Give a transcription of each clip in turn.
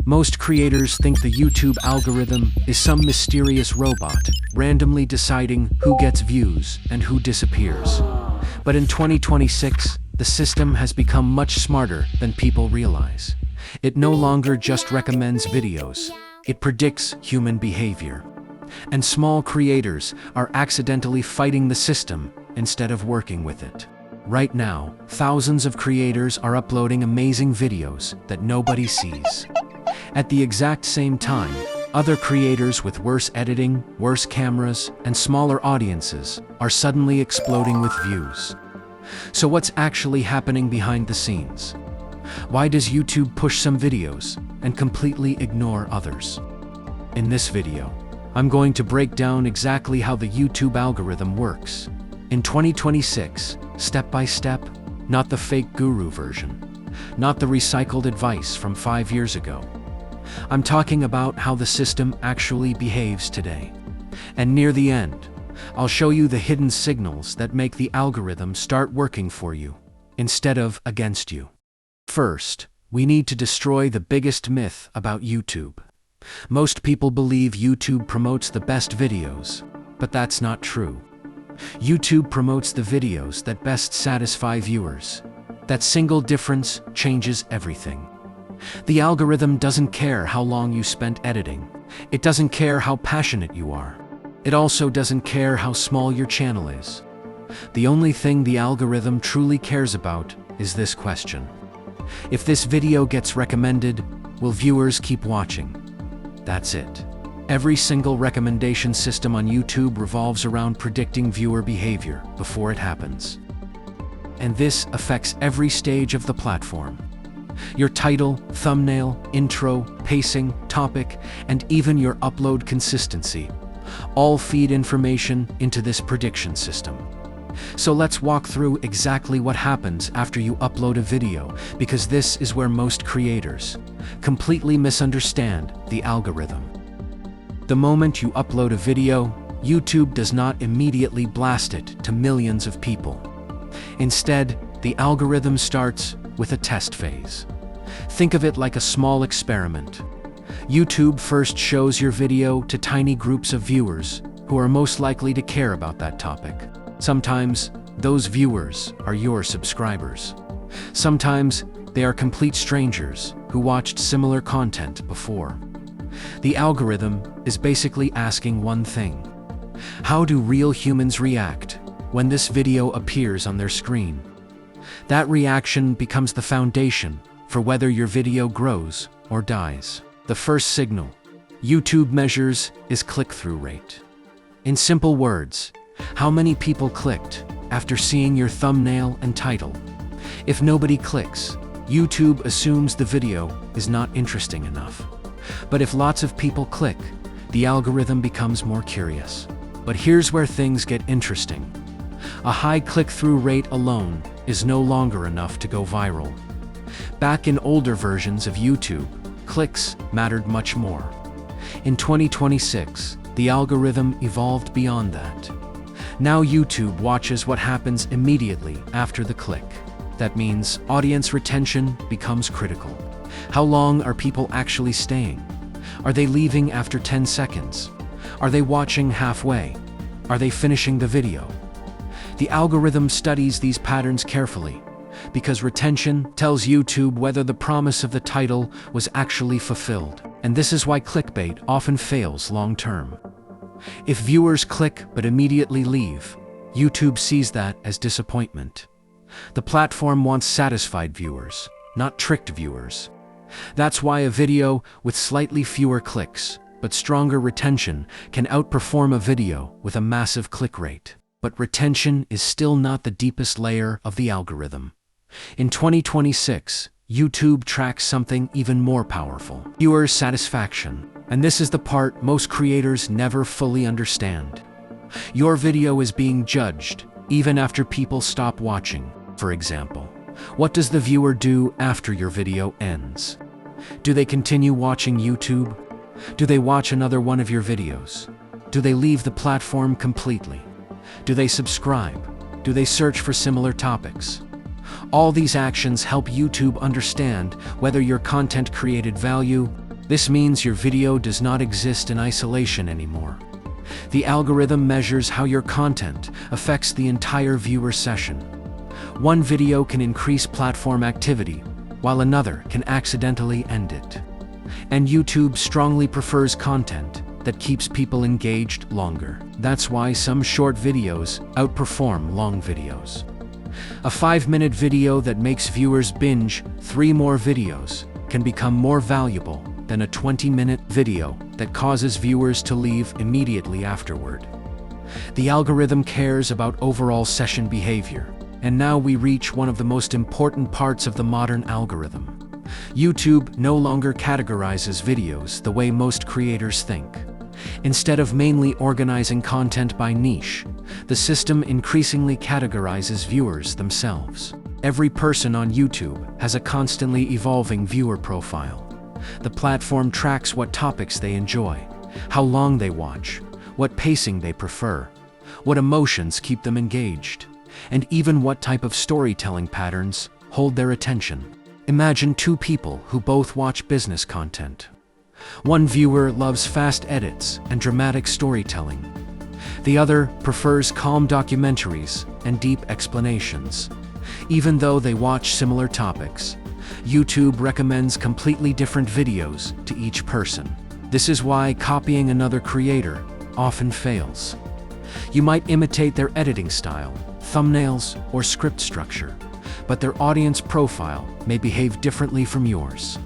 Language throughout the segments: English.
Most creators think the YouTube algorithm is some mysterious robot, randomly deciding who gets views and who disappears. But in 2026, the system has become much smarter than people realize. It no longer just recommends videos, it predicts human behavior. And small creators are accidentally fighting the system instead of working with it. Right now, thousands of creators are uploading amazing videos that nobody sees. At the exact same time, other creators with worse editing, worse cameras, and smaller audiences are suddenly exploding with views. So what's actually happening behind the scenes? Why does YouTube push some videos and completely ignore others? In this video, I'm going to break down exactly how the YouTube algorithm works. In 2026, step by step, not the fake guru version, not the recycled advice from 5 years ago. I'm talking about how the system actually behaves today. And near the end, I'll show you the hidden signals that make the algorithm start working for you, instead of against you. First, we need to destroy the biggest myth about YouTube. Most people believe YouTube promotes the best videos, but that's not true. YouTube promotes the videos that best satisfy viewers. That single difference changes everything. The algorithm doesn't care how long you spent editing. It doesn't care how passionate you are. It also doesn't care how small your channel is. The only thing the algorithm truly cares about is this question. If this video gets recommended, will viewers keep watching? That's it. Every single recommendation system on YouTube revolves around predicting viewer behavior before it happens. And this affects every stage of the platform. Your title, thumbnail, intro, pacing, topic, and even your upload consistency all feed information into this prediction system. So let's walk through exactly what happens after you upload a video, because this is where most creators completely misunderstand the algorithm. The moment you upload a video, YouTube does not immediately blast it to millions of people. Instead, the algorithm starts with a test phase. Think of it like a small experiment. YouTube first shows your video to tiny groups of viewers who are most likely to care about that topic. Sometimes, those viewers are your subscribers. Sometimes, they are complete strangers who watched similar content before. The algorithm is basically asking one thing. How do real humans react when this video appears on their screen? That reaction becomes the foundation for whether your video grows or dies. The first signal YouTube measures is click-through rate. In simple words, how many people clicked after seeing your thumbnail and title? If nobody clicks, YouTube assumes the video is not interesting enough. But if lots of people click, the algorithm becomes more curious. But here's where things get interesting. A high click-through rate alone is no longer enough to go viral. Back in older versions of YouTube, clicks mattered much more. In 2026, the algorithm evolved beyond that. Now YouTube watches what happens immediately after the click. That means audience retention becomes critical. How long are people actually staying? Are they leaving after 10 seconds? Are they watching halfway? Are they finishing the video? The algorithm studies these patterns carefully, because retention tells YouTube whether the promise of the title was actually fulfilled. And this is why clickbait often fails long-term. If viewers click but immediately leave, YouTube sees that as disappointment. The platform wants satisfied viewers, not tricked viewers. That's why a video with slightly fewer clicks but stronger retention can outperform a video with a massive click rate. But retention is still not the deepest layer of the algorithm. In 2026, YouTube tracks something even more powerful: viewer satisfaction. And this is the part most creators never fully understand. Your video is being judged even after people stop watching. For example, what does the viewer do after your video ends? Do they continue watching YouTube? Do they watch another one of your videos? Do they leave the platform completely? Do they subscribe? Do they search for similar topics? All these actions help YouTube understand whether your content created value This means your video does not exist in isolation anymore. The algorithm measures how your content affects the entire viewer session. One video can increase platform activity, while another can accidentally end it. And YouTube strongly prefers content that keeps people engaged longer. That's why some short videos outperform long videos. A 5-minute video that makes viewers binge 3 more videos can become more valuable than a 20-minute video that causes viewers to leave immediately afterward. The algorithm cares about overall session behavior. And now we reach one of the most important parts of the modern algorithm. YouTube no longer categorizes videos the way most creators think. Instead of mainly organizing content by niche, the system increasingly categorizes viewers themselves. Every person on YouTube has a constantly evolving viewer profile. The platform tracks what topics they enjoy, how long they watch, what pacing they prefer, what emotions keep them engaged, and even what type of storytelling patterns hold their attention. Imagine 2 people who both watch business content. One viewer loves fast edits and dramatic storytelling. The other prefers calm documentaries and deep explanations. Even though they watch similar topics, YouTube recommends completely different videos to each person. This is why copying another creator often fails. You might imitate their editing style, thumbnails, or script structure, but their audience profile may behave differently from yours.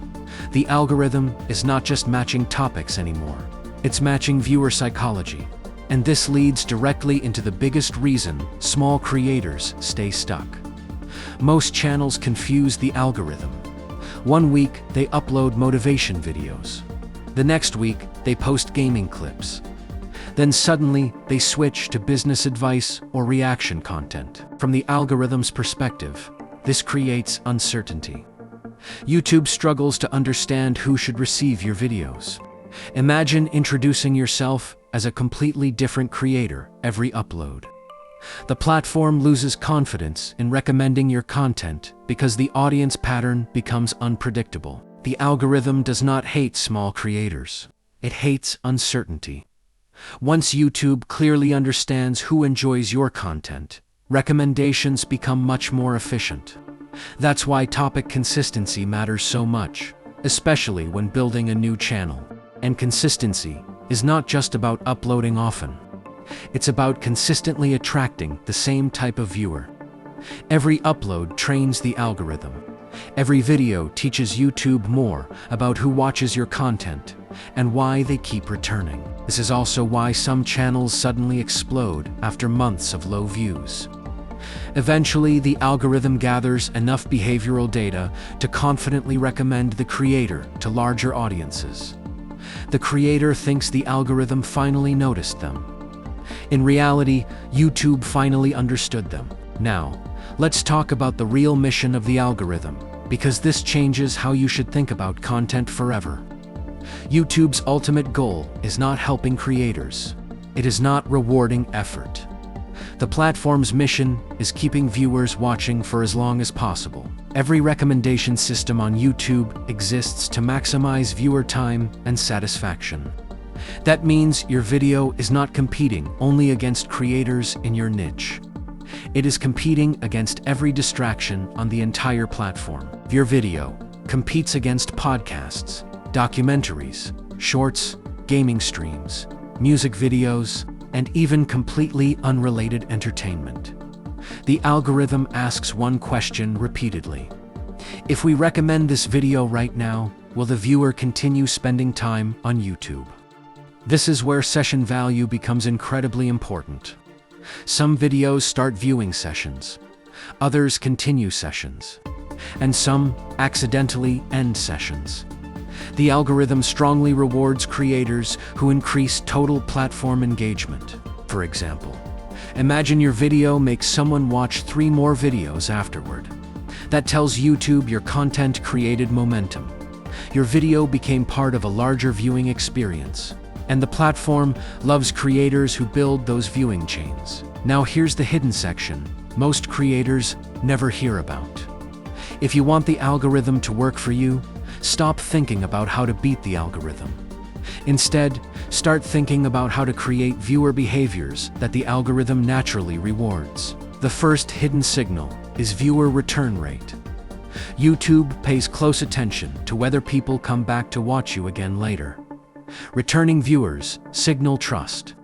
The algorithm is not just matching topics anymore, it's matching viewer psychology. And this leads directly into the biggest reason small creators stay stuck. Most channels confuse the algorithm. One week, they upload motivation videos. The next week, they post gaming clips. Then suddenly, they switch to business advice or reaction content. From the algorithm's perspective, this creates uncertainty. YouTube struggles to understand who should receive your videos. Imagine introducing yourself as a completely different creator every upload. The platform loses confidence in recommending your content because the audience pattern becomes unpredictable. The algorithm does not hate small creators. It hates uncertainty. Once YouTube clearly understands who enjoys your content, recommendations become much more efficient. That's why topic consistency matters so much, especially when building a new channel. And consistency is not just about uploading often. It's about consistently attracting the same type of viewer. Every upload trains the algorithm. Every video teaches YouTube more about who watches your content and why they keep returning. This is also why some channels suddenly explode after months of low views. Eventually, the algorithm gathers enough behavioral data to confidently recommend the creator to larger audiences. The creator thinks the algorithm finally noticed them. In reality, YouTube finally understood them. Now, let's talk about the real mission of the algorithm, because this changes how you should think about content forever. YouTube's ultimate goal is not helping creators. It is not rewarding effort. The platform's mission is keeping viewers watching for as long as possible. Every recommendation system on YouTube exists to maximize viewer time and satisfaction. That means your video is not competing only against creators in your niche. It is competing against every distraction on the entire platform. Your video competes against podcasts, documentaries, shorts, gaming streams, music videos, and even completely unrelated entertainment. The algorithm asks one question repeatedly. If we recommend this video right now, will the viewer continue spending time on YouTube? This is where session value becomes incredibly important. Some videos start viewing sessions, others continue sessions, and some accidentally end sessions. The algorithm strongly rewards creators who increase total platform engagement. For example, imagine your video makes someone watch 3 more videos afterward. That tells YouTube your content created momentum. Your video became part of a larger viewing experience. And the platform loves creators who build those viewing chains. Now here's the hidden section most creators never hear about. If you want the algorithm to work for you, Stop thinking about how to beat the algorithm. Instead, start thinking about how to create viewer behaviors that the algorithm naturally rewards. The first hidden signal is viewer return rate. YouTube pays close attention to whether people come back to watch you again later. Returning viewers signal trust.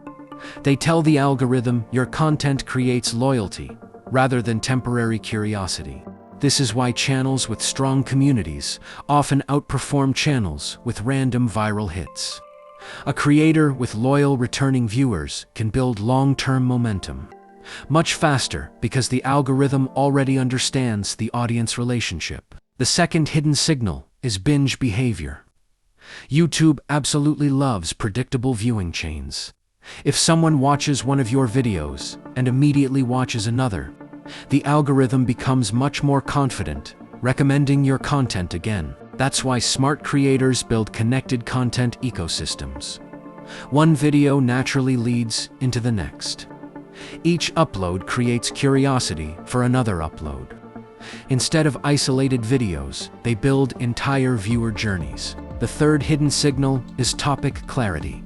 They tell the algorithm your content creates loyalty rather than temporary curiosity. This is why channels with strong communities often outperform channels with random viral hits. A creator with loyal returning viewers can build long-term momentum much faster because the algorithm already understands the audience relationship. The second hidden signal is binge behavior. YouTube absolutely loves predictable viewing chains. If someone watches one of your videos and immediately watches another, the algorithm becomes much more confident, recommending your content again. That's why smart creators build connected content ecosystems. One video naturally leads into the next. Each upload creates curiosity for another upload. Instead of isolated videos, they build entire viewer journeys. The third hidden signal is topic clarity.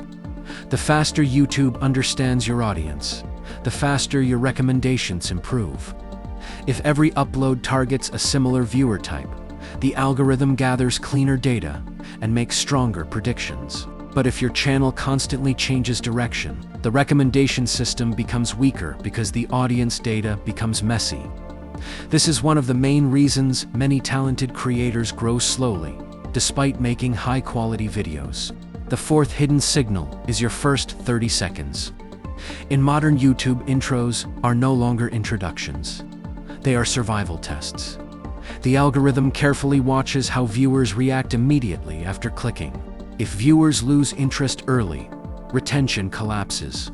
The faster YouTube understands your audience, the faster your recommendations improve. If every upload targets a similar viewer type, the algorithm gathers cleaner data and makes stronger predictions. But if your channel constantly changes direction, the recommendation system becomes weaker because the audience data becomes messy. This is one of the main reasons many talented creators grow slowly, despite making high-quality videos. The fourth hidden signal is your first 30 seconds. In modern YouTube, intros are no longer introductions. They are survival tests. The algorithm carefully watches how viewers react immediately after clicking. If viewers lose interest early, retention collapses.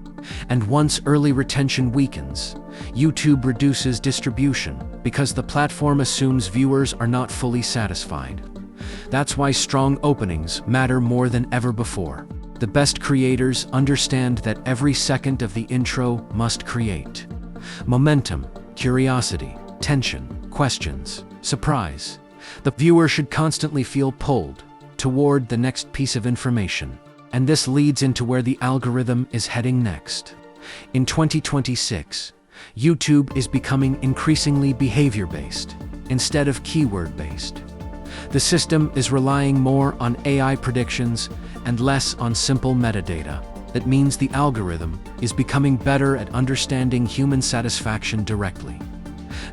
And once early retention weakens, YouTube reduces distribution because the platform assumes viewers are not fully satisfied. That's why strong openings matter more than ever before. The best creators understand that every second of the intro must create momentum, curiosity, tension, questions, surprise. The viewer should constantly feel pulled toward the next piece of information. And this leads into where the algorithm is heading next. In 2026, YouTube is becoming increasingly behavior-based instead of keyword-based. The system is relying more on AI predictions and less on simple metadata. That means the algorithm is becoming better at understanding human satisfaction directly.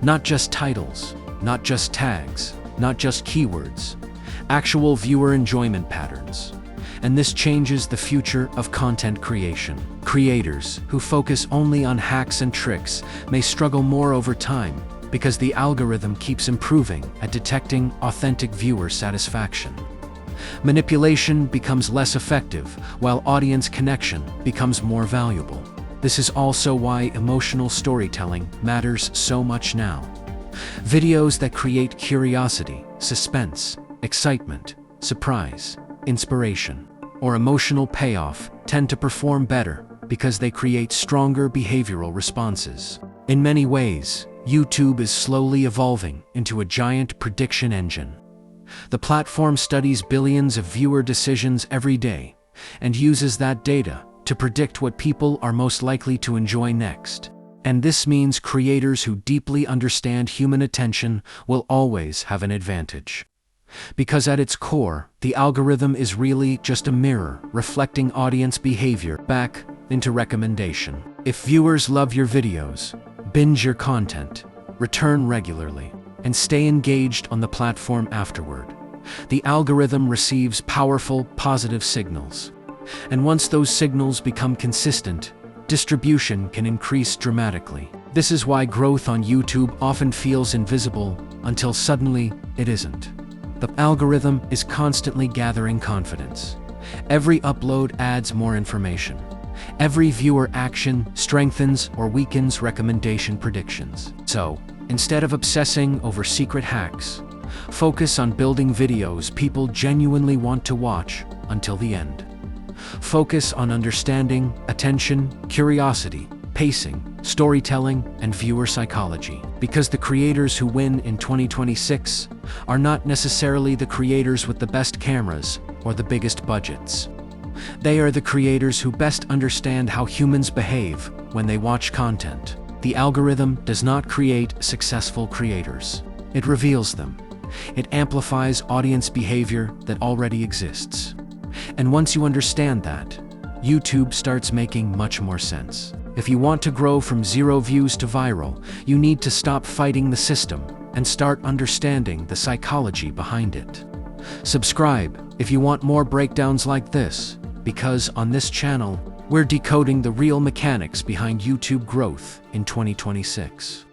Not just titles, not just tags, not just keywords, actual viewer enjoyment patterns. And this changes the future of content creation. Creators who focus only on hacks and tricks may struggle more over time because the algorithm keeps improving at detecting authentic viewer satisfaction. Manipulation becomes less effective, while audience connection becomes more valuable. This is also why emotional storytelling matters so much now. Videos that create curiosity, suspense, excitement, surprise, inspiration, or emotional payoff tend to perform better because they create stronger behavioral responses. In many ways, YouTube is slowly evolving into a giant prediction engine. The platform studies billions of viewer decisions every day and uses that data to predict what people are most likely to enjoy next. And this means creators who deeply understand human attention will always have an advantage. Because at its core, the algorithm is really just a mirror reflecting audience behavior back into recommendation. If viewers love your videos, binge your content, return regularly, and stay engaged on the platform afterward, the algorithm receives powerful, positive signals. And once those signals become consistent, distribution can increase dramatically. This is why growth on YouTube often feels invisible until suddenly it isn't. The algorithm is constantly gathering confidence. Every upload adds more information. Every viewer action strengthens or weakens recommendation predictions. So, instead of obsessing over secret hacks, focus on building videos people genuinely want to watch until the end. Focus on understanding, attention, curiosity, pacing, storytelling, and viewer psychology. Because the creators who win in 2026 are not necessarily the creators with the best cameras or the biggest budgets. They are the creators who best understand how humans behave when they watch content. The algorithm does not create successful creators. It reveals them. It amplifies audience behavior that already exists. And once you understand that, YouTube starts making much more sense. If you want to grow from 0 views to viral, you need to stop fighting the system and start understanding the psychology behind it. Subscribe if you want more breakdowns like this, because on this channel, we're decoding the real mechanics behind YouTube growth in 2026.